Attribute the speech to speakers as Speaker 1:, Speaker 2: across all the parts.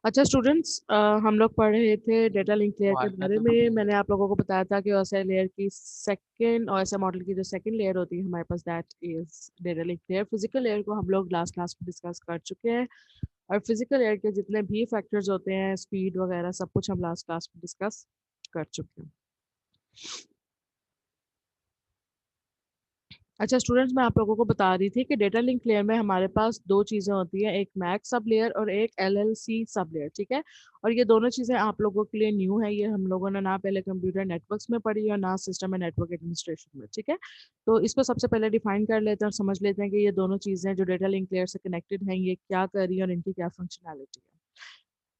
Speaker 1: अच्छा स्टूडेंट्स, हम लोग पढ़ रहे थे डेटा लिंक लेयर के बारे में। मैंने आप लोगों को बताया था कि ओएसआई लेयर की सेकंड ओएसआई मॉडल की जो सेकंड लेयर होती है हमारे पास, that is data link layer. Physical layer को हम लोग लास्ट क्लास में डिस्कस कर चुके हैं, और फिजिकल लेयर के जितने भी फैक्टर्स होते हैं, स्पीड वगैरह, सब कुछ हम लास्ट क्लास में डिस्कस कर चुके हैं। अच्छा स्टूडेंट्स, मैं आप लोगों को बता रही थी कि डेटा लिंक लेयर में हमारे पास दो चीज़ें होती हैं, एक मैक सब लेयर और एक एलएलसी सब लेयर, ठीक है। और ये दोनों चीज़ें आप लोगों के लिए न्यू है, ये हम लोगों ने ना पहले कंप्यूटर नेटवर्क्स में पढ़ी और ना सिस्टम एंड नेटवर्क एडमिनिस्ट्रेशन में, ठीक है। तो इसको सबसे पहले डिफाइन कर लेते हैं और समझ लेते हैं कि ये दोनों चीज़ें जो डेटा लिंक लेयर से कनेक्टेड हैं, ये क्या कर रही है और इनकी क्या फंक्शनैलिटी है।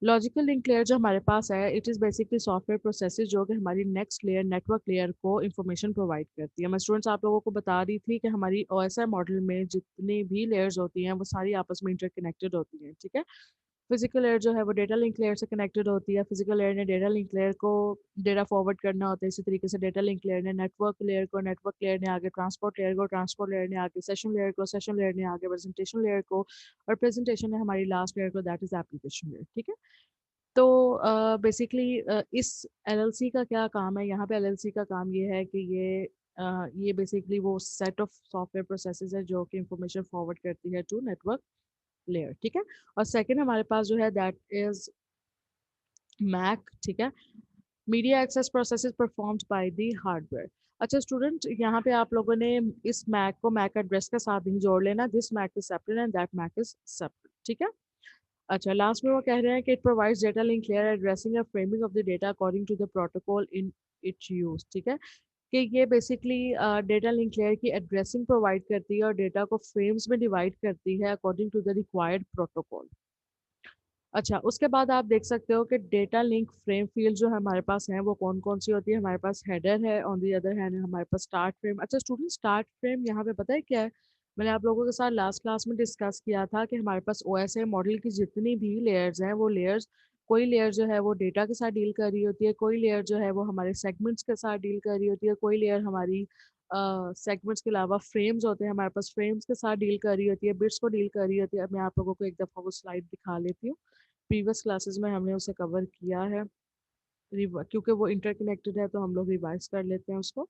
Speaker 1: लॉजिकल लिंक लेयर जो हमारे पास है, it is basically software processes जो कि हमारी नेक्स्ट लेयर नेटवर्क लेयर को इंफॉर्मेशन प्रोवाइड करती है। मैं स्टूडेंट्स आप लोगों को बता रही थी कि हमारी ओएसआई मॉडल में जितनी भी लेयर्स होती हैं वो सारी आपस में इंटरकनेक्टेड होती हैं, ठीक है। फिजिकल लेयर जो है वो डेटा लिंक लेयर से कनेक्टेड होती है। फिजिकल लेयर ने डेटा लिंक लेयर को डेटा फॉरवर्ड करना होता है, इसी तरीके से डेटा लिंक लेयर ने नेटवर्क लेयर को, नेटवर्क लेयर ने आगे ट्रांसपोर्ट लेयर को, ट्रांसपोर्ट लेयर ने आगे सेशन लेयर को, सेशन लेयर ने आगे प्रेजेंटेशन लेयर को, और प्रेजेंटेशन ने हमारी लास्ट लेयर को, दैट इज एप्लीकेशन लेयर, ठीक है। तो बेसिकली इस एलएलसी का क्या काम है, यहाँ पे एलएलसी का काम ये है कि ये बेसिकली वो सेट ऑफ सॉफ्टवेयर प्रोसेसेस है जो कि इंफॉर्मेशन फॉरवर्ड करती है टू नेटवर्क लेयर, ठीक है। और सेकंड हमारे पास जो है दैट इज मैक, ठीक है। Media access processes performed by the hardware. अच्छा स्टूडेंट, यहाँ पे आप लोगों ने इस मैक को मैक एड्रेस के साथ नहीं जोड़ लेना, this MAC is separate and that MAC is separate, ठीक है। अच्छा लास्ट में वो कह रहे हैं कि it provides data link layer addressing and framing of the data according to the protocol in its use, ठीक है। कि ये बेसिकली डेटा लिंक लेयर की एड्रेसिंग प्रोवाइड करती है और डेटा को फ्रेम्स में डिवाइड करती है according to the required protocol. अच्छा उसके बाद आप देख सकते हो कि डेटा लिंक फ्रेम फील्ड जो हमारे पास है वो कौन कौन सी होती है। हमारे पास हेडर है, ऑन दी अदर हैंड हमारे पास स्टार्ट फ्रेम। अच्छा स्टूडेंट, स्टार्ट फ्रेम यहाँ पे पता है क्या है? मैंने आप लोगों के साथ लास्ट क्लास में डिस्कस किया था कि हमारे पास ओएसआई मॉडल की जितनी भी लेयर्स हैं वो लेयर्स, कोई लेयर जो है वो डेटा के साथ डील कर रही होती है, कोई लेयर जो है वो हमारे सेगमेंट्स के साथ डील कर रही होती है, कोई लेयर हमारी सेगमेंट्स के अलावा फ्रेम्स होते हैं हमारे पास, फ्रेम्स के साथ डील कर रही होती है, बिट्स को डील कर रही होती है। अब मैं आप लोगों को एक दफ़ा वो स्लाइड दिखा लेती हूँ। प्रीवियस क्लासेस में हमने उसे कवर किया है, क्योंकि वो इंटरकनेक्टेड है तो हम लोग रिवाइज कर लेते हैं उसको।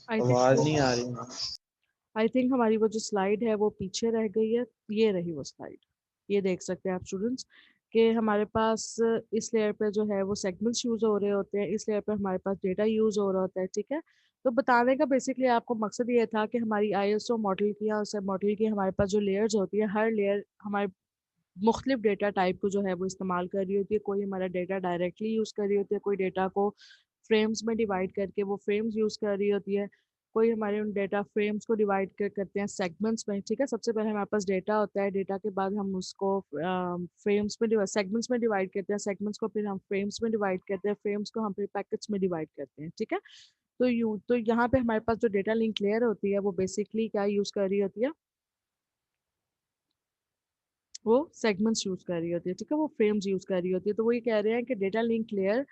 Speaker 1: आई
Speaker 2: आवाज
Speaker 1: थिंक
Speaker 2: नहीं आ रही ना।
Speaker 1: आई थिंक हमारी वो जो स्लाइड है वो पीछे रह गई है। ये रही वो स्लाइड, ये देख सकते हैं आप स्टूडेंट्स कि हमारे पास इस लेयर पे जो है वो सेगमेंट्स यूज हो रहे होते हैं, इस लेयर पे हमारे पास डेटा यूज हो रहा होता है, ठीक है। तो बताने का बेसिकली आपको मकसद ये था कि हमारी आईएसओ मॉडल की या उस मॉडल की हमारे पास जो लेयर्स होती है, हर लेयर हमारे मुख्तलिफ डेटा टाइप को जो है वो इस्तेमाल कर रही होती है। कोई हमारा डेटा डायरेक्टली यूज़ कर रही होती है, कोई डेटा को फ्रेम्स में डिवाइड करके वो फ्रेम्स यूज़ कर रही होती है, कोई हमारे उन डेटा फ्रेम्स को डिवाइड करते हैं सेगमेंट्स में, ठीक है। सबसे पहले हमारे पास डेटा होता है, डेटा के बाद हम उसको फ्रेम्स में सेगमेंट्स में डिवाइड करते हैं, सेगमेंट्स को फिर हम फ्रेम्स में डिवाइड करते हैं, फ्रेम्स को हम फिर पैकेट्स में डिवाइड करते हैं, ठीक है। तो यहाँ पे हमारे पास जो डेटा लिंक लेयर होती है वो बेसिकली क्या यूज़ कर रही होती है, वो सेगमेंट्स यूज कर रही होती है, ठीक है, वो फ्रेम्स यूज कर रही होती है। तो वो ये कह रहे हैं कि डेटा लिंक लेयर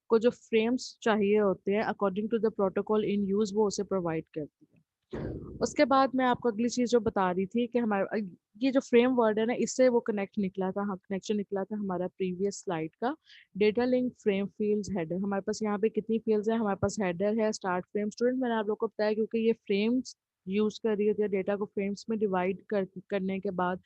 Speaker 1: को जो फ्रेम्स चाहिए होते हैं according to the protocol in use वो उसे प्रोवाइड करती है। उसके बाद मैं आपको अगली चीज जो बता रही थी कि हमारे ये जो फ्रेम वर्ड है ना, इससे वो कनेक्ट निकला था, हाँ कनेक्शन निकला था हमारा प्रीवियस स्लाइड का। Data link frame fields header, हमारे पास यहाँ पे कितनी फील्ड्स है, हमारे पास हेडर है, स्टार्ट फ्रेम। स्टूडेंट मैंने आप लोग को बताया क्योंकि ये फ्रेम्स यूज कर रही होती है डेटा को फ्रेम्स में डिवाइड करने के बाद।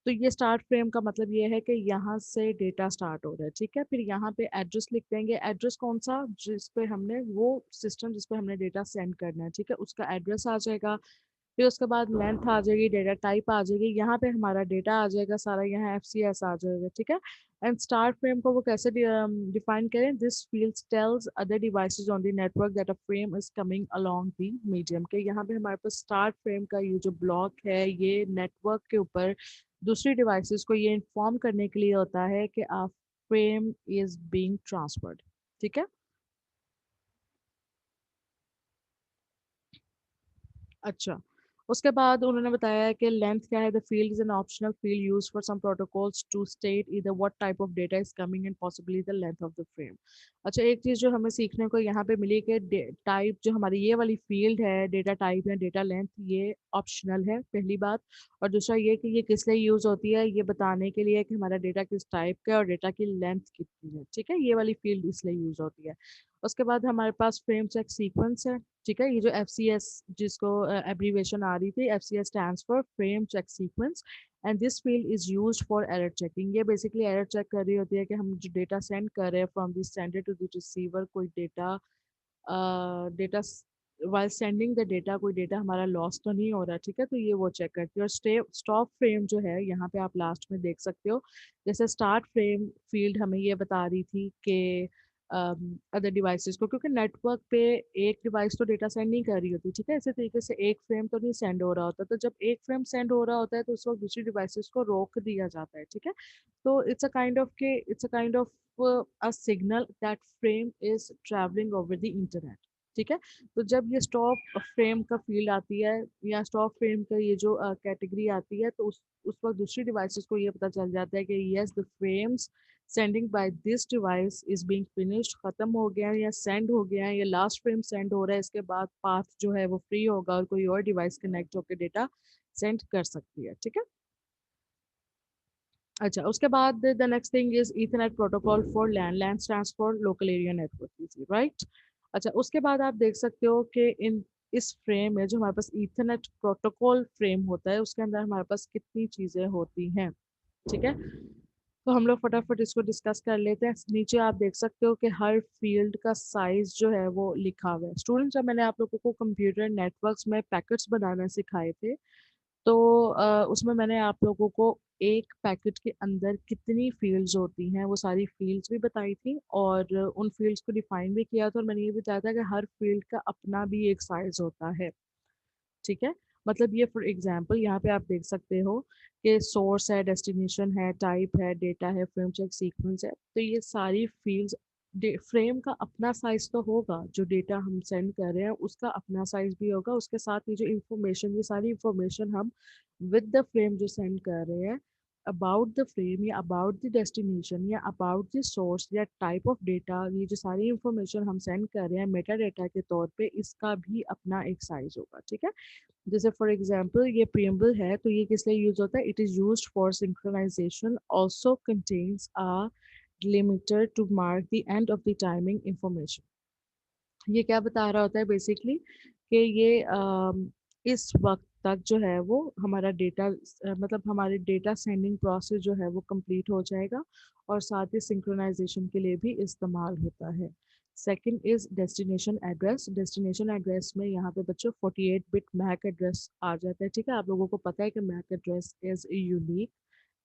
Speaker 1: तो ये स्टार्ट फ्रेम का मतलब ये है कि यहाँ से डेटा स्टार्ट हो रहा है, ठीक है। फिर यहाँ पे एड्रेस लिख देंगे, एड्रेस कौन सा, जिस पे हमने वो सिस्टम जिस पे हमने डेटा सेंड करना है, ठीक है, उसका एड्रेस आ जाएगा। फिर उसके बाद लेंथ आ जाएगी, डेटा टाइप आ जाएगी, यहाँ पे हमारा डेटा आ जाएगा सारा, यहाँ FCS आ जाएगा, ठीक है। एंड स्टार्ट फ्रेम को वो कैसे डिफाइन करें, this field tells other devices on the network that a frame is coming along the medium, के यहाँ पे हमारे पास स्टार्ट फ्रेम का ये जो ब्लॉक है ये नेटवर्क के ऊपर दूसरी डिवाइसेस को ये इन्फॉर्म करने के लिए होता है कि आप फ्रेम इज बीइंग ट्रांसफर्ड, ठीक है। अच्छा, उसके बाद उन्होंने बताया कि लेंथ क्या है, the field is an optional field used for some protocols to state either what type of data is coming and possibly the length of the frame. अच्छा, एक चीज़ जो हमें सीखने को यहाँ पे मिली कि टाइप जो हमारी ये वाली फील्ड है, डेटा टाइप या डेटा लेंथ, ये ऑप्शनल है पहली बात। और दूसरा ये कि ये किस लिए यूज़ होती है, ये बताने के लिए कि हमारा डेटा किस टाइप का है और डेटा की लेंथ कितनी है, ठीक है। ये वाली फील्ड इसलिए यूज़ होती है। उसके बाद हमारे पास फ्रेम चेक सीक्वेंस है, ठीक है। ये जो FCS जिसको एब्रीवेशन आ रही थी, FCS stands for frame check sequence, and this field is used for error checking. ये बेसिकली एरर चेक कर रही होती है कि हम जो डेटा सेंड कर रहे हैं from the sender to the receiver, कोई data data while sending the data कोई डेटा हमारा लॉस तो नहीं हो रहा, ठीक है। तो ये वो चेक करती है। और स्टॉप फ्रेम जो है यहाँ पे आप लास्ट में देख सकते हो, जैसे स्टार्ट फ्रेम फील्ड हमें ये बता रही थी कि अदर डिवाइसेस को, क्योंकि नेटवर्क पे एक डिवाइस तो डेटा सेंड नहीं कर रही होती, ठीक है। इसी तरीके से एक फ्रेम तो नहीं सेंड हो रहा होता, तो जब एक फ्रेम सेंड हो रहा होता है तो उस वक्त दूसरी डिवाइसेस को रोक दिया जाता है, ठीक है। तो it's a kind of a signal that frame is traveling over the internet, ठीक है। तो जब ये स्टॉप फ्रेम का फील्ड आती है या स्टॉप फ्रेम का ये जो कैटेगरी आती है, तो उस वक्त दूसरी डिवाइसेस को ये पता चल जाता है कि yes the frames sending by this device is being finished, खत्म हो गया है या सेंड हो गया है, या लास्ट फ्रेम सेंड हो रहा है, इसके बाद पाथ जो है वो फ्री होगा और कोई और डिवाइस कनेक्ट होकर डेटा सेंड कर सकती है, ठीक है। अच्छा, उसके बाद the next thing is Ethernet protocol for LAN, LAN stands for local area network, right. अच्छा, उसके बाद आप देख सकते हो कि इन इस फ्रेम में जो हमारे पास ईथरनेट प्रोटोकॉल फ्रेम होता है उसके अंदर हमारे पास कितनी चीज़ें होती हैं, ठीक है। तो हम लोग फटाफट इसको डिस्कस कर लेते हैं। नीचे आप देख सकते हो कि हर फील्ड का साइज जो है वो लिखा हुआ है। स्टूडेंट्स, जब मैंने आप लोगों को कंप्यूटर नेटवर्क्स में पैकेट्स बनाना सिखाए थे, तो उसमें मैंने आप लोगों को एक पैकेट के अंदर कितनी फील्ड्स होती हैं वो सारी फील्ड्स भी बताई थी, और उन फील्ड्स को डिफाइन भी किया था, और मैंने ये भी बताया था कि हर फील्ड का अपना भी एक साइज होता है, ठीक है। मतलब ये फॉर एग्जांपल यहाँ पे आप देख सकते हो कि सोर्स है, डेस्टिनेशन है, टाइप है, डेटा है, फ्रेम चेक सीक्वेंस है, तो ये सारी फील्ड्स, फ्रेम का अपना साइज तो होगा, जो डेटा हम सेंड कर रहे हैं उसका अपना साइज भी होगा, उसके साथ ये जो इंफॉर्मेशन, ये सारी इंफॉर्मेशन हम विद द फ्रेम जो सेंड कर रहे हैं अबाउट द फ्रेम या अबाउट द डेस्टिनेशन या अबाउट द सोर्स या टाइप ऑफ डेटा, ये जो सारी इंफॉर्मेशन हम सेंड कर रहे हैं मेटा डेटा के तौर पे, इसका भी अपना एक साइज होगा, ठीक है। जैसे फॉर एग्जांपल ये प्रीएम्बल है, तो ये किस लिए यूज होता है, it is used for synchronisation, also contains a delimiter to mark the end of the timing information. ये क्या बता रहा होता है बेसिकली कि ये इस वक्त तक जो है वो हमारा डेटा, मतलब हमारे डेटा सेंडिंग प्रोसेस जो है वो कंप्लीट हो जाएगा, और साथ ही सिंक्रोनाइजेशन के लिए भी इस्तेमाल होता है। Second is destination address. Destination address में यहाँ पे बच्चों 48 बिट मैक एड्रेस आ जाता है, ठीक है। आप लोगों को पता है कि मैक एड्रेस इज यूनिक,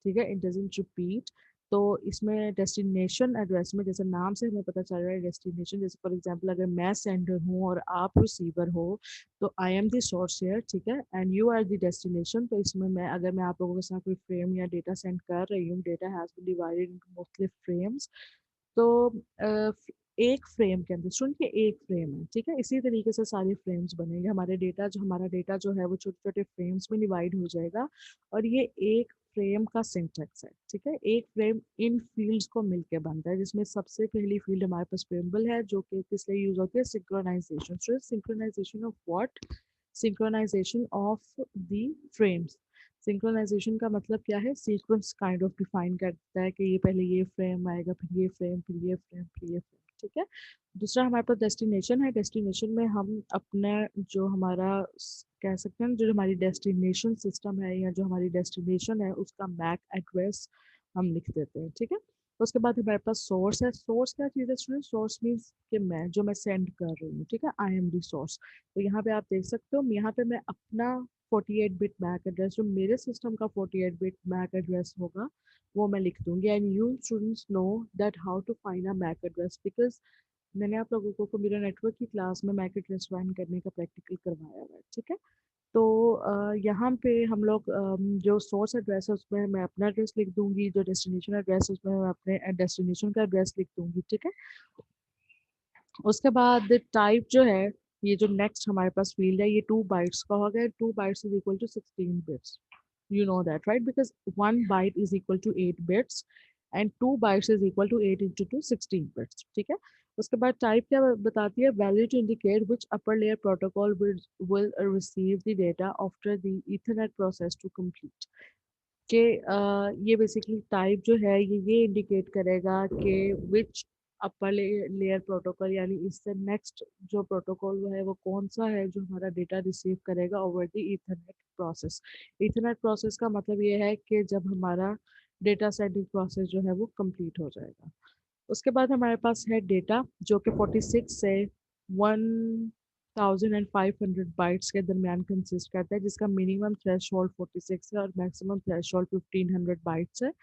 Speaker 1: ठीक है, इट डजंट रिपीट। तो इसमें डेस्टिनेशन एड्रेस में जैसे नाम से हमें पता चल रहा है डेस्टिनेशन, जैसे फॉर एग्जांपल अगर मैं सेंडर हूँ और आप रिसीवर हो, तो I am the source here, ठीक है, and you are the destination. तो इसमें मैं, अगर मैं आप लोगों के साथ कोई फ्रेम या डेटा सेंड कर रही हूँ, data has been divided into मुख्तलिफ फ्रेम्स, तो एक फ्रेम के अंदर सुन के एक फ्रेम है, ठीक है, इसी तरीके से सारे फ्रेम्स बनेंगे। हमारा डेटा जो है वो छोटे छोटे फ्रेम्स में डिवाइड हो जाएगा, और ये एक फ्रेम का सिंटैक्स है, ठीक है। एक फ्रेम इन फील्ड्स को मिलके बनता है, जिसमें सबसे पहली फील्ड हमारे पास प्रीएम्बल है, जो कि किस लिए यूज होती है, synchronisation. Synchronisation of what, synchronisation of the frames. Synchronisation का मतलब क्या है, सीक्वेंस काइंड ऑफ डिफाइन करता है कि ये पहले ये फ्रेम आएगा, फिर ये फ्रेम, फिर ये फ्रेम, फिर ये फ्रेम, ठीक है। दूसरा हमारे पास डेस्टिनेशन है। डेस्टिनेशन में हम अपना जो हमारा कह सकते हैं जो हमारी डेस्टिनेशन सिस्टम है या जो हमारी डेस्टिनेशन है उसका मैक एड्रेस हम लिख देते हैं, ठीक है। उसके बाद हमारे पास सोर्स है। सोर्स क्या चीज़ है स्टूडेंट? सोर्स मीन्स कि मैं सेंड कर रही हूँ, ठीक है, आई एम दी सोर्स। तो यहाँ पे आप देख सकते हो, यहाँ पे मैं अपना 48 बिट मैक एड्रेस, जो मेरे सिस्टम का 48 बिट मैक एड्रेस होगा, वो मैं लिख दूंगी। And you students know that how to find a MAC address, because मैंने आप लोगों को कंप्यूटर नेटवर्क की क्लास में मैक एड्रेस फाइंड करने का प्रैक्टिकल करवाया हुआ है, ठीक है। तो यहाँ पे हम लोग जो सोर्स एड्रेस है उसमें मैं अपना एड्रेस लिख दूंगी, जो डेस्टिनेशन एड्रेस है उसमें मैं अपने डेस्टिनेशन का एड्रेस लिख दूंगी, ठीक है। उसके बाद टाइप जो है, ये जो नेक्स्ट हमारे पास फील्ड है, ये 2 बाइट्स का हो गया। 2 bytes is equal to 16 bits, you know that right, because 1 byte is equal to 8 bits and 2 bytes is equal to 8 into 2 16 bits, ठीक है। उसके बाद टाइप क्या बताती है? Value to indicate which upper layer protocol will receive the data after the ethernet process to complete, कि ये basically type जो है ये इंडिकेट करेगा कि विच अपर लेयर प्रोटोकॉल, यानी इससे नेक्स्ट जो प्रोटोकॉल है वो कौन सा है जो हमारा डेटा रिसीव करेगा over the Ethernet process. Ethernet process का मतलब ये है कि जब हमारा डेटा सेंडिंग प्रोसेस जो है वो कंप्लीट हो जाएगा। उसके बाद हमारे पास है डेटा, जो कि 46 से 1500 बाइट्स के दरमियान कंसिस्ट करता है, जिसका मिनिमम थ्रेशोल्ड 46 है और मैक्सिमम थ्रेशोल्ड 1500 बाइट्स है।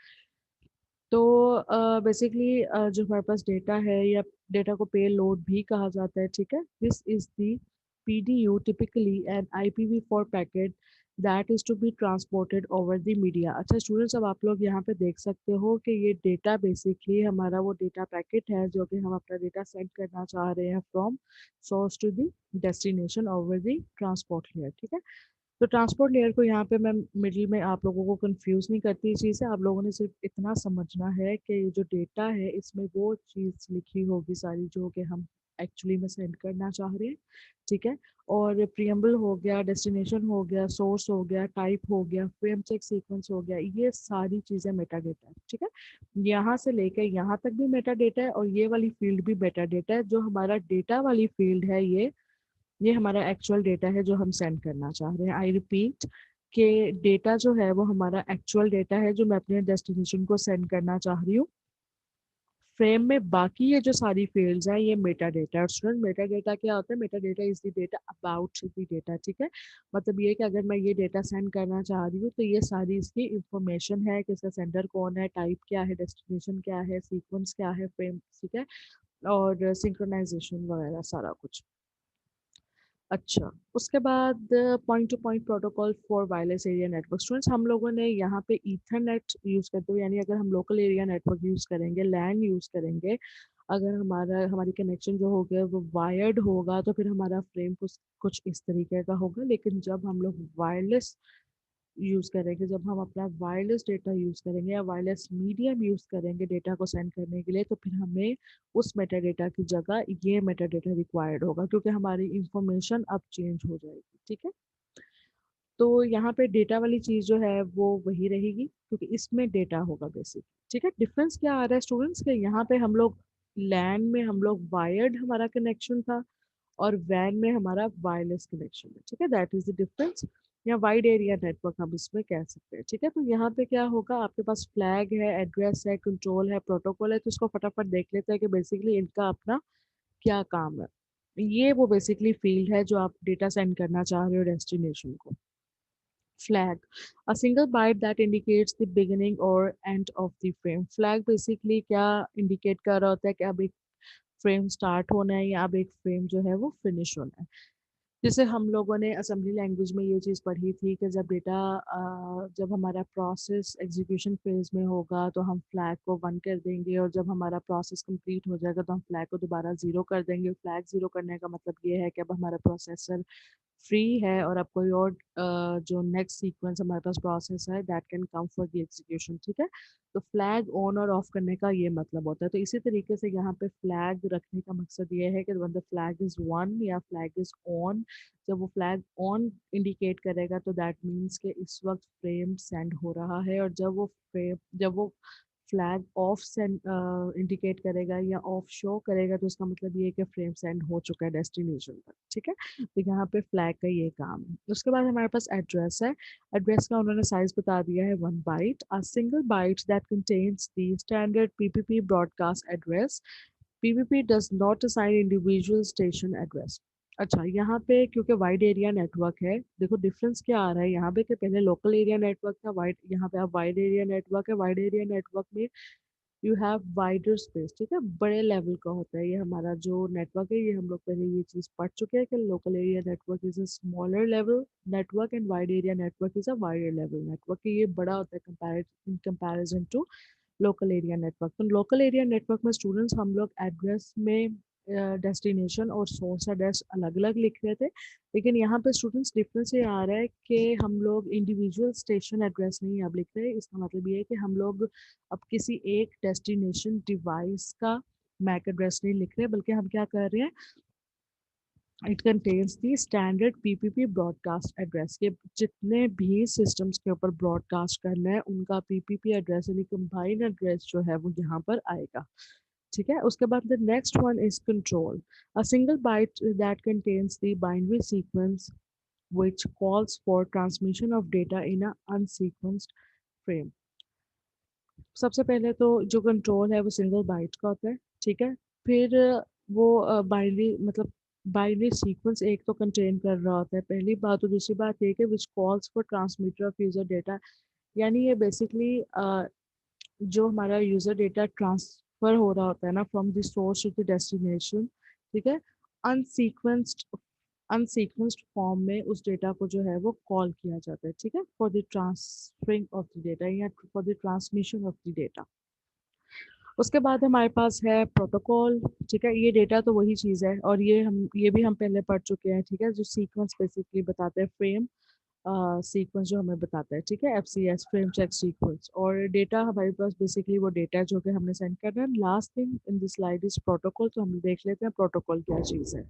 Speaker 1: तो बेसिकली जो हमारे पास डेटा है, या डेटा को पे लोड भी कहा जाता है, ठीक है। This is the PDU, typically an IPv4 packet that is to be transported over the media. अच्छा स्टूडेंट्स, अब आप लोग यहाँ पे देख सकते हो कि ये डेटा बेसिकली हमारा वो डेटा पैकेट है जो कि हम अपना डेटा सेंड करना चाह रहे हैं from source to the destination over the transport layer, ठीक है। तो ट्रांसपोर्ट लेयर को यहाँ पे मैं मिडिल में आप लोगों को कंफ्यूज नहीं करती इस चीज़ से। आप लोगों ने सिर्फ इतना समझना है कि ये जो डेटा है इसमें वो चीज़ लिखी होगी सारी जो कि हम एक्चुअली में सेंड करना चाह रहे हैं, ठीक है। और प्रियम्बल हो गया, डेस्टिनेशन हो गया, सोर्स हो गया, टाइप हो गया, फ्रेम चेक सीक्वेंस हो गया, ये सारी चीज़ें मेटा डेटा है, ठीक है। यहाँ से लेकर यहाँ तक भी मेटा डेटा है और ये वाली फील्ड भी मेटा डेटा है। जो हमारा डेटा वाली फील्ड है, ये हमारा एक्चुअल डेटा है जो हम सेंड करना चाह रहे हैं। आई रिपीट कि डेटा जो है वो हमारा एक्चुअल डेटा है जो मैं अपने डेस्टिनेशन को सेंड करना चाह रही हूँ। फ्रेम में बाकी ये जो सारी फील्ड्स हैं ये मेटा डेटा है। स्टूडेंट, मेटा डेटा क्या होता है? Meta data is the data about the data, ठीक है। मतलब ये कि अगर मैं ये डेटा सेंड करना चाह रही हूँ तो ये सारी इसकी इंफॉर्मेशन है कि इसका सेंडर कौन है, टाइप क्या है, डेस्टिनेशन क्या है, सीक्वेंस क्या है, फ्रेम, ठीक है, और सिंक्रोनाइजेशन वगैरह सारा कुछ। अच्छा, उसके बाद point two point protocol for wireless area network. Students, हम लोगों ने यहाँ पे ईथरनेट यूज़ करते हुए, यानी अगर हम लोकल एरिया नेटवर्क यूज़ करेंगे, लैन यूज़ करेंगे, अगर हमारी कनेक्शन जो होगा वो वायर्ड होगा तो फिर हमारा फ्रेम कुछ इस तरीके का होगा। लेकिन जब हम लोग वायरलेस यूज़ करेंगे, जब हम अपना वायरलेस डेटा यूज़ करेंगे या वायरलेस मीडियम यूज़ करेंगे डेटा को सेंड करने के लिए, तो फिर हमें उस मेटा डेटा की जगह ये मेटा डेटा रिक्वायर्ड होगा, क्योंकि हमारी इंफॉर्मेशन अब चेंज हो जाएगी, ठीक है। तो यहाँ पे डेटा वाली चीज़ जो है वो वही रहेगी, क्योंकि इसमें डेटा होगा बेसिक, ठीक है। डिफरेंस क्या आ रहा है स्टूडेंट्स के? यहाँ पे हम लोग लैन में हम लोग वायर्ड हमारा कनेक्शन था और वैन में हमारा वायरलेस कनेक्शन है, ठीक है। दैट इज द डिफरेंस, या वाइड एरिया नेटवर्क हम इसमें कह सकते हैं, ठीक है। तो यहाँ पे क्या होगा, आपके पास फ्लैग है, एड्रेस है, कंट्रोल है, प्रोटोकॉल है। तो इसको फटाफट देख लेते हैं कि बेसिकली इनका अपना क्या काम है। ये वो बेसिकली फील्ड है जो आप डेटा सेंड करना चाह रहे हो डेस्टिनेशन को। flag, a single byte that indicates the beginning or end of the frame। flag basically क्या indicate कर रहा होता है कि अब एक फ्रेम स्टार्ट होना है या अब एक फ्रेम जो है वो फिनिश होना है। जैसे हम लोगों ने असेंबली लैंग्वेज में ये चीज़ पढ़ी थी कि जब डेटा जब हमारा प्रोसेस एग्जीक्यूशन फेज में होगा तो हम फ्लैग को 1 कर देंगे, और जब हमारा प्रोसेस कंप्लीट हो जाएगा तो हम फ्लैग को दोबारा 0 कर देंगे। फ्लैग 0 करने का मतलब ये है कि अब हमारा प्रोसेसर फ्री है और अब कोई और जो नेक्स्ट सीक्वेंस हमारे पास प्रोसेस है that can come for the execution, ठीक है। तो फ्लैग ऑन और ऑफ करने का ये मतलब होता है। तो इसी तरीके से यहाँ पे फ्लैग रखने का मकसद ये है कि one the flag is one या फ्लैग इज ऑन, जब वो फ्लैग ऑन इंडिकेट करेगा तो दैट मीन्स कि इस वक्त फ्रेम सेंड हो रहा है, और जब वो फ्लैग ऑफ सेंड इंडिकेट करेगा या ऑफ शो करेगा, तो इसका मतलब ये है कि फ्रेम सेंड हो चुका है डेस्टिनेशन तक, ठीक है। तो यहाँ पे फ्लैग का ये काम है। उसके बाद हमारे पास एड्रेस है। एड्रेस का उन्होंने साइज बता दिया है 1 byte. A single byte that contains the standard PPP broadcast address. PPP does not assign individual station address. अच्छा, यहाँ पे क्योंकि वाइड एरिया नेटवर्क है, देखो डिफरेंस क्या आ रहा है यहाँ पे कि पहले लोकल एरिया नेटवर्क था, वाइड, यहाँ पे आप वाइड एरिया नेटवर्क है। वाइड एरिया नेटवर्क में यू हैव वाइडर स्पेस, ठीक है, बड़े लेवल का होता है ये हमारा जो नेटवर्क है। ये हम लोग पहले ये चीज़ पढ़ चुके हैं कि local area network is a smaller level network and wide area network is a wider level network. ये बड़ा होता है in comparison to local area network. तो लोकल एरिया नेटवर्क में स्टूडेंट्स हम लोग एड्रेस में डेस्टिनेशन और सोर्स एड्रेस अलग अलग लिख रहे थे, लेकिन यहाँ पे स्टूडेंट्स डिफरेंस ये आ रहा है कि हम लोग इंडिविजुअल स्टेशन एड्रेस नहीं अब लिख रहे हैं। इसका मतलब ये है कि हम लोग अब किसी एक डेस्टिनेशन डिवाइस का मैक एड्रेस नहीं लिख रहे, बल्कि हम क्या कर रहे हैं, it contains the standard PPP broadcast address के जितने भी सिस्टम्स के ऊपर ब्रॉडकास्ट करना है उनका पीपीपी एड्रेस यानी कंबाइंड एड्रेस जो है वो यहाँ पर आएगा, ठीक है। उसके बाद the next one is control. A single byte that contains the binary sequence which calls for transmission of data in a unsequenced frame। सबसे पहले तो जो कंट्रोल है वो सिंगल बाइट का होता है, ठीक है। फिर वो बाइनरी मतलब बाइनरी सीक्वेंस एक तो कंटेन कर रहा होता है, पहली बात। तो दूसरी बात ये कि which calls for transmitter of user data, यानी ये बेसिकली जो हमारा यूजर डेटा ट्रांसफर हो रहा होता है ना from the source to the destination, ठीक है, अनसीक्वेंस्ड अनसीक्वेंस्ड फॉर्म में उस डेटा को जो है वो कॉल किया जाता है, ठीक है, for the transferring of the data या for the transmission of the data. उसके बाद हमारे पास है प्रोटोकॉल, ठीक है। ये डेटा तो वही चीज़ है और ये भी हम पहले पढ़ चुके हैं, ठीक है, जो सीक्वेंस बेसिकली बताते हैं, फ्रेम सीक्वेंस जो हमें बताता है, ठीक है, एफसीएस फ्रेम चेक सीक्वेंस। और डेटा हमारे पास बेसिकली वो डेटा है जो कि हमने सेंड करना है। Last thing in this slide is protocol. तो हम देख लेते हैं प्रोटोकॉल क्या चीज़ है।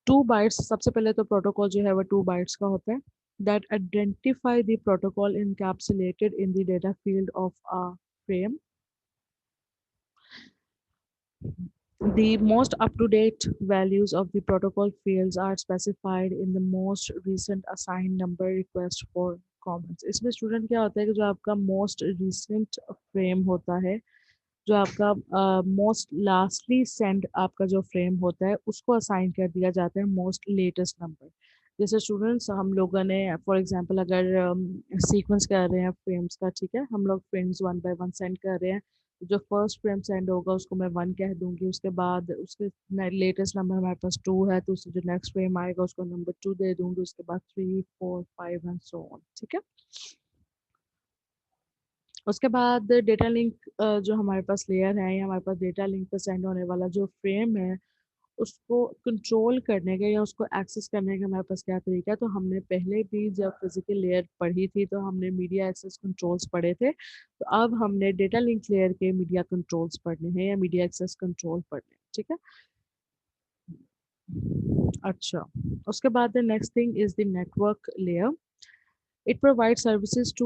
Speaker 1: 2 बाइट्स, सबसे पहले तो प्रोटोकॉल जो है वो 2 बाइट्स का होता है। That identify the protocol encapsulated in the data field of a frame. The most up-to-date values of the protocol fields are specified in the most recent assigned number request for comments। इसमें student क्या होता है कि जो आपका most recent frame होता है, जो आपका मोस्ट लास्टली सेंड आपका जो फ्रेम होता है उसको असाइन कर दिया जाता है मोस्ट लेटेस्ट नंबर। जैसे स्टूडेंट्स हम लोगों ने फॉर एग्जांपल अगर सीक्वेंस कर रहे हैं फ्रेम्स का, ठीक है, हम लोग फ्रेम्स 1 बाय 1 सेंड कर रहे हैं। जो फर्स्ट फ्रेम सेंड होगा उसको मैं 1 कह दूंगी, उसके बाद उसके लेटेस्ट नंबर हमारे पास 2 है तो उससे जो नेक्स्ट फ्रेम आएगा उसको नंबर 2 दे दूंगी, उसके बाद 3 4 5 एंड सो ऑन, ठीक है। उसके बाद डेटा लिंक जो हमारे पास लेयर है या हमारे पास डेटा लिंक पर सेंड होने वाला जो फ्रेम है उसको कंट्रोल करने का या उसको एक्सेस करने का हमारे पास क्या तरीका है। तो हमने पहले भी जब फिजिकल लेयर पढ़ी थी तो हमने मीडिया एक्सेस कंट्रोल्स पढ़े थे, तो अब हमने डेटा लिंक लेयर के मीडिया कंट्रोल्स पढ़ने हैं या मीडिया एक्सेस कंट्रोल पढ़ने हैं, ठीक है। अच्छा, उसके बाद the next thing is the network layer. It provides services to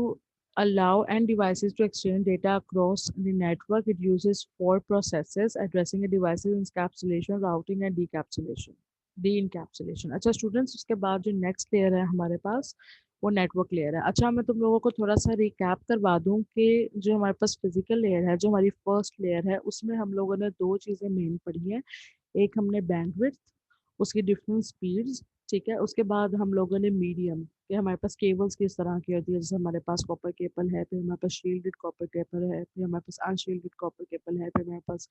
Speaker 1: allow and devices to exchange data across the network. It uses 4 processes addressing a device's encapsulation, routing and decapsulation, de-encapsulation। अच्छा students, उसके बाद जो next layer है हमारे पास वो network layer है। अच्छा, मैं तुम लोगों को थोड़ा सा रिकैप करवा दूं कि जो हमारे पास फिजिकल लेयर है, जो हमारी फर्स्ट लेयर है, उसमें हम लोगों ने 2 चीज़ें मेन पढ़ी हैं। एक हमने बैंडविड्थ, उसकी डिफरेंट स्पीड्स, ठीक है। उसके बाद हम लोगों ने मीडियम कि हमारे पास केबल्स किस तरह की होती है, जैसे हमारे पास कॉपर केबल है, फिर हमारे पास शील्डेड कॉपर केबल है, फिर हमारे पास अनशील्डेड कॉपर केबल है, फिर हमारे पास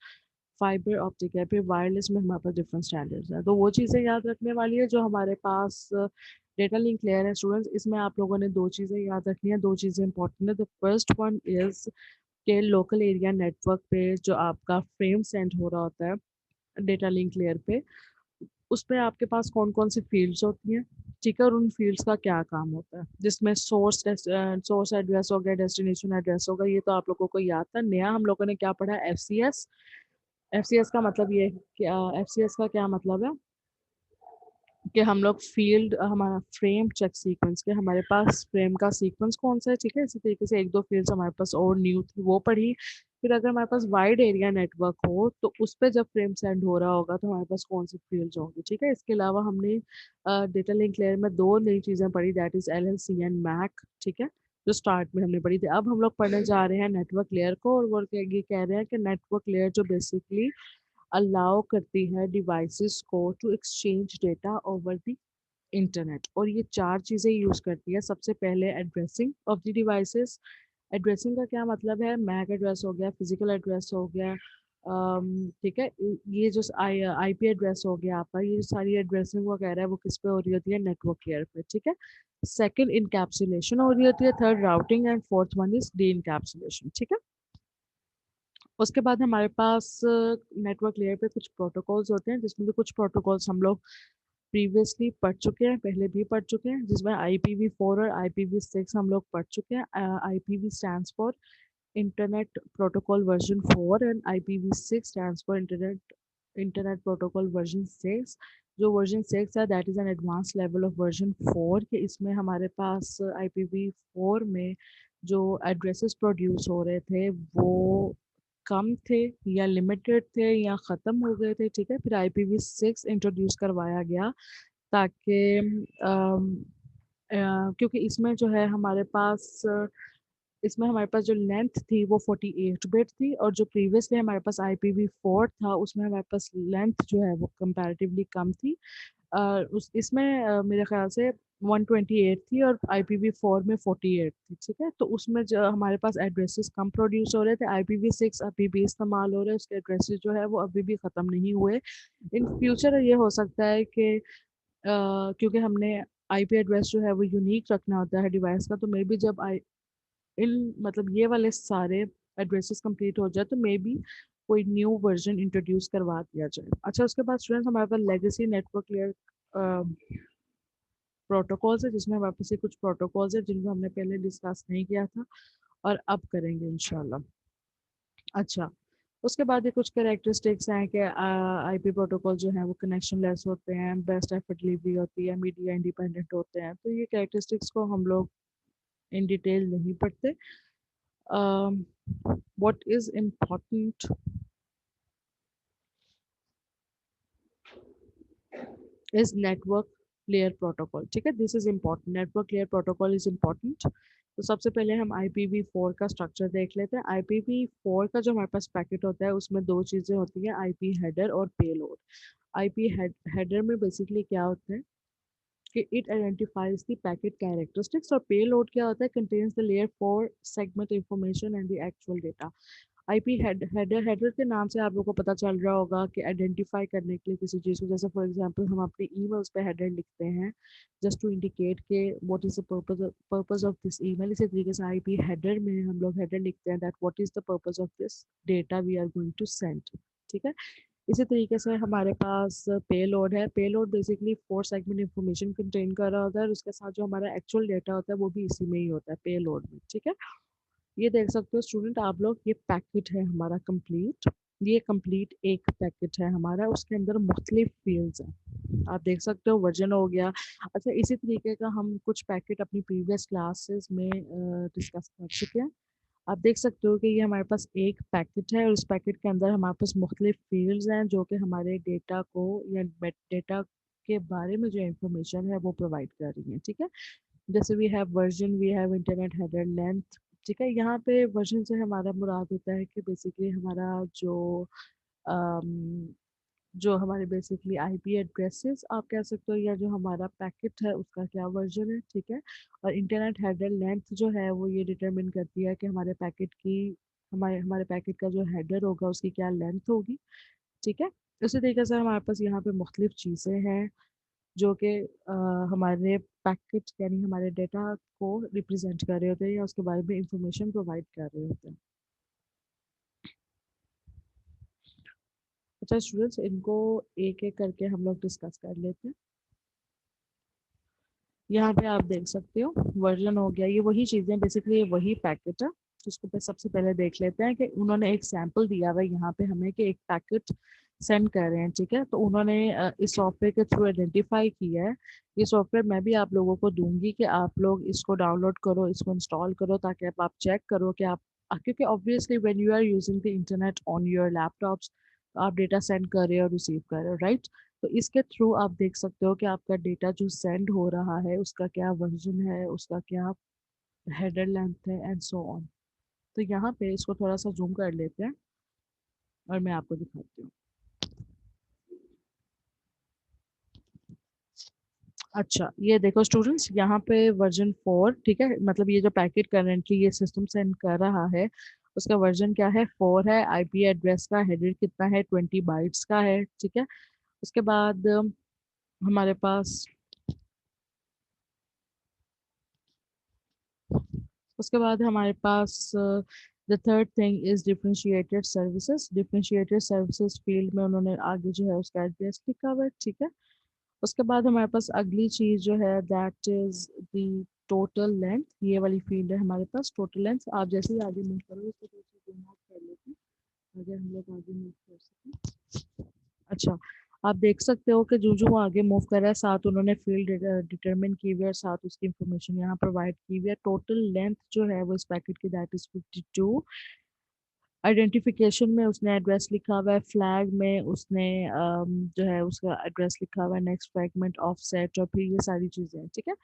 Speaker 1: फाइबर ऑप्टिक है, फिर वायरलेस में हमारे पास डिफरेंट स्टैंडर्ड्स हैं। तो वो चीज़ें याद रखने वाली है जो हमारे पास डेटा लिंक लेयर है स्टूडेंट्स। इसमें आप लोगों ने 2 चीज़ें याद रखनी है, 2 चीज़ें इंपॉर्टेंट है। द फर्स्ट वन इज़ के लोकल एरिया नेटवर्क पे जो आपका फ्रेम सेंड हो रहा होता है डेटा लिंक लेयर पे, उसमें आपके पास कौन कौन सी फील्ड्स होती हैं, ठीक है, और उन फील्ड्स का क्या काम होता है, जिसमें सोर्स एड्रेस हो गया, डेस्टिनेशन एड्रेस होगा। ये तो आप लोगों को याद था। नया हम लोगों ने क्या पढ़ा, एफसीएस। एफसीएस का मतलब ये क्या, एफसीएस का क्या मतलब है कि हम लोग फील्ड हमारा फ्रेम चेक सीक्वेंस के हमारे पास फ्रेम का सीक्वेंस कौन सा है, ठीक है। इसी तरीके से 1-2 फील्ड्स हमारे पास और न्यू थी वो पढ़ी। फिर अगर हमारे पास वाइड एरिया नेटवर्क हो तो उस पर जब फ्रेम सेंड हो रहा होगा तो हमारे पास कौन सी फील्ड्स होंगी, ठीक है। इसके अलावा हमने डेटा लिंक लेयर में दो नई चीज़ें पढ़ी, that is LLC and MAC, ठीक है, जो स्टार्ट में हमने पढ़ी थी। अब हम लोग पढ़ने जा रहे हैं नेटवर्क लेयर को, और वो ये कह रहे हैं कि नेटवर्क लेयर जो बेसिकली अलाउ करती है डिवाइसेस को to exchange data over the internet, और ये चार चीज़ें यूज़ करती है। सबसे पहले addressing of the devices. Addressing का क्या मतलब है, मैक एड्रेस हो गया, फिजिकल एड्रेस हो गया, ठीक है, ये जो IP एड्रेस हो गया आपका, ये सारी एड्रेसिंग वो कह रहा है वो किस पे हो रही होती है, नेटवर्क लेयर पे, ठीक है। सेकंड इनकैप्सुलेशन हो रही होती है, third routing, and fourth one is D encapsulation, ठीक है। उसके बाद हमारे पास नेटवर्क लेयर पे कुछ प्रोटोकॉल्स होते हैं, जिसमें भी कुछ प्रोटोकॉल्स हम लोग प्रीवियसली पढ़ चुके हैं, पहले भी पढ़ चुके हैं, जिसमें IPv4 और IPv6 हम लोग पढ़ चुके हैं। IPv stands for internet protocol version 4 and IPv6 stands for internet protocol version 6। जो वर्जन 6 है that is an advance level of version 4, कि इसमें हमारे पास IPv4 में जो एड्रेसेस प्रोड्यूस हो रहे थे वो कम थे या लिमिटेड थे या ख़त्म हो गए थे, ठीक है। फिर IPv6 इंट्रोड्यूस करवाया गया ताकि क्योंकि इसमें हमारे पास जो लेंथ थी वो 48 बिट थी, और जो प्रीवियसली हमारे पास IPv4 था उसमें हमारे पास लेंथ जो है वो कंपैरेटिवली कम थी। उस इसमें मेरे ख्याल से 128 थी और IPv4 में 48 थी, ठीक है। तो उसमें जो हमारे पास एड्रेसेस कम प्रोड्यूस हो रहे थे, IPv6 अभी भी इस्तेमाल हो रहे हैं, उसके एड्रेसेस जो है वो अभी भी ख़त्म नहीं हुए। इन फ्यूचर ये हो सकता है कि क्योंकि हमने IP एड्रेस जो है वो यूनिक रखना होता है डिवाइस का, तो मे बी जब इन मतलब ये वाले सारे एड्रेसेस कंप्लीट हो जाए तो मे बी कोई न्यू वर्जन इंट्रोड्यूस करवा दिया जाए। अच्छा, उसके बाद स्टूडेंट्स हमारे पास लेगेसी नेटवर्क लेयर प्रोटोकॉल्स है, जिसमें हमारे पास ये कुछ प्रोटोकॉल्स है जिनको हमने पहले डिस्कस नहीं किया था और अब करेंगे इंशाल्लाह। अच्छा, उसके बाद ये कुछ कैरेक्टरिस्टिक्स हैं कि IP प्रोटोकॉल जो है वो कनेक्शन लेस होते हैं, बेस्ट एफर्ट डिलीवरी होती है, मीडिया इंडिपेंडेंट होते हैं। तो ये कैरेक्टरिस्टिक्स को हम लोग इन डिटेल नहीं पढ़ते। what is important is network layer protocol, ठीक है, this is important, network layer protocol is important. तो सबसे पहले हम IPv4 का स्ट्रक्चर देख लेते हैं। IPv4 का जो हमारे पास पैकेट होता है उसमें दो चीज़ें होती हैं, IP हेडर और पेलोड। IP हेडर में बेसिकली क्या होता है कि it identifies the packet characteristics, और पेलोड क्या होता है, contains the layer for segment information and the actual data. IP header के नाम से आप लोगों को पता चल रहा होगा कि आइडेंटिफाई करने के लिए किसी चीज़ को, जैसे फॉर एग्जांपल हम अपने ईमेल्स पे हेडर लिखते हैं जस्ट टू इंडिकेट के what is the purpose of this email. इसी तरीके से IP हेडर में हम लोग हेडर लिखते हैं that what is the purpose of this data we are going to send, ठीक है। इसी तरीके से हमारे पास पेलोड है। Payload basically 4 segment information contain कर रहा होता है, और उसके साथ जो हमारा एक्चुअल डेटा होता है वो भी इसी में ही होता है, पेलोड में, ठीक है। ये देख सकते हो स्टूडेंट आप लोग, ये पैकेट है हमारा कंप्लीट, ये कंप्लीट एक पैकेट है हमारा, उसके अंदर मुख्तलिफ फील्ड्स हैं, आप देख सकते हो, वर्जन हो गया। अच्छा, इसी तरीके का हम कुछ पैकेट अपनी प्रीवियस क्लासेस में डिस्कस कर चुके हैं। आप देख सकते हो कि ये हमारे पास एक पैकेट है, और इस पैकेट के अंदर हमारे पास मुख्तलिफ फील्ड्स हैं जो कि हमारे डेटा को या डेटा के बारे में जो इंफॉर्मेशन है वो प्रोवाइड कर रही हैं, ठीक है। जैसे we have version, we have internet header length, ठीक है। यहाँ पे वर्जन से हमारा मुराद होता है कि बेसिकली हमारा अम, जो हमारे बेसिकली IP एड्रेसेस आप कह सकते हो, या जो हमारा पैकेट है उसका क्या वर्जन है, ठीक है। और इंटरनेट हेडर लेंथ जो है वो ये डिटरमिन करती है कि हमारे हमारे पैकेट का जो हेडर होगा उसकी क्या लेंथ होगी, ठीक है। उसी तरीके से हमारे पास यहाँ पे मुख्तलिफ चीज़ें हैं जो कि हमारे पैकेट यानी हमारे डेटा को रिप्रेजेंट कर रहे होते हैं या उसके बारे में इंफॉर्मेशन प्रोवाइड कर रहे होते हैं। अच्छा स्टूडेंट्स, इनको एक एक करके हम लोग डिस्कस कर लेते हैं। यहाँ पे आप देख सकते हो वर्जन हो गया, ये वही चीज़ें बेसिकली वही पैकेट है, जिसको पे सबसे पहले देख लेते हैं कि उन्होंने एक सैंपल दिया हुआ है यहाँ पे हमें कि एक पैकेट सेंड कर रहे हैं, ठीक है। तो उन्होंने इस सॉफ्टवेयर के थ्रू आइडेंटिफाई किया है। ये सॉफ्टवेयर मैं भी आप लोगों को दूंगी कि आप लोग इसको डाउनलोड करो, इसको इंस्टॉल करो, ताकि आप चेक करो कि आप क्योंकि obviously when you are using the internet on your laptops, आप डेटा सेंड कर रहे हो, रिसीव कर रहे हो, राइट? तो इसके थ्रू आप देख सकते हो कि आपका डेटा जो सेंड हो रहा है उसका क्या वर्जन है, उसका क्या हेडर लेंथ है, एंड सो ऑन। तो यहाँ पे इसको थोड़ा सा जूम कर लेते हैं और मैं आपको दिखाती हूँ। अच्छा, ये देखो स्टूडेंट्स, यहाँ पे वर्जन 4, ठीक है, मतलब ये जो पैकेट करेंटली ये सिस्टम सेंड कर रहा है उसका वर्जन क्या है, 4 है। आईपी एड्रेस का हेडर कितना है, 20 बाइट्स का है, ठीक है। उसके बाद हमारे पास उसके बाद हमारे पास the third thing is differentiated services. Differentiated services field में उन्होंने आगे जो है उसका एड्रेस लिखा हुआ है, ठीक है। उसके बाद हमारे पास अगली चीज जो है that is the total length. ये वाली फील्ड है हमारे पास, टोटल लेंथ। आप जैसे ही आगे मूव करोगे इसको थोड़ा सा zoom out कर लेते हैं, अगर हम लोग आगे मूव कर सकें। अच्छा, आप देख सकते हो कि जो जो वो आगे मूव कर रहा है साथ उन्होंने फील्ड डिटरमिन की हुई है और साथ उसकी इंफॉर्मेशन यहाँ प्रोवाइड की हुई है। टोटल लेंथ जो है वो इस पैकेट की दैट इज 52। आइडेंटिफिकेशन में उसने एड्रेस लिखा हुआ है, फ्लैग में उसने जो है उसका एड्रेस लिखा हुआ है, नेक्स्ट फ्रैगमेंट, ऑफसेट, और फिर ये सारी चीज़ें हैं, ठीक है।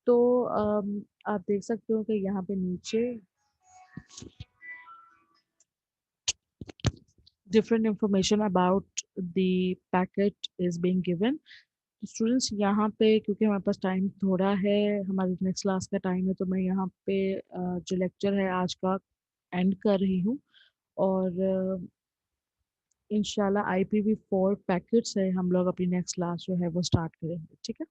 Speaker 1: तो आप देख सकते हो कि यहाँ पे नीचे different information about the packet is being given. Students यहाँ पे क्योंकि हमारे पास टाइम थोड़ा है, हमारी नेक्स्ट क्लास का टाइम है, तो मैं यहाँ पे जो लेक्चर है आज का एंड कर रही हूँ। और इंशाल्लाह IPv4 पैकेट्स है हम लोग अपनी नेक्स्ट क्लास जो है वो स्टार्ट करेंगे, ठीक है।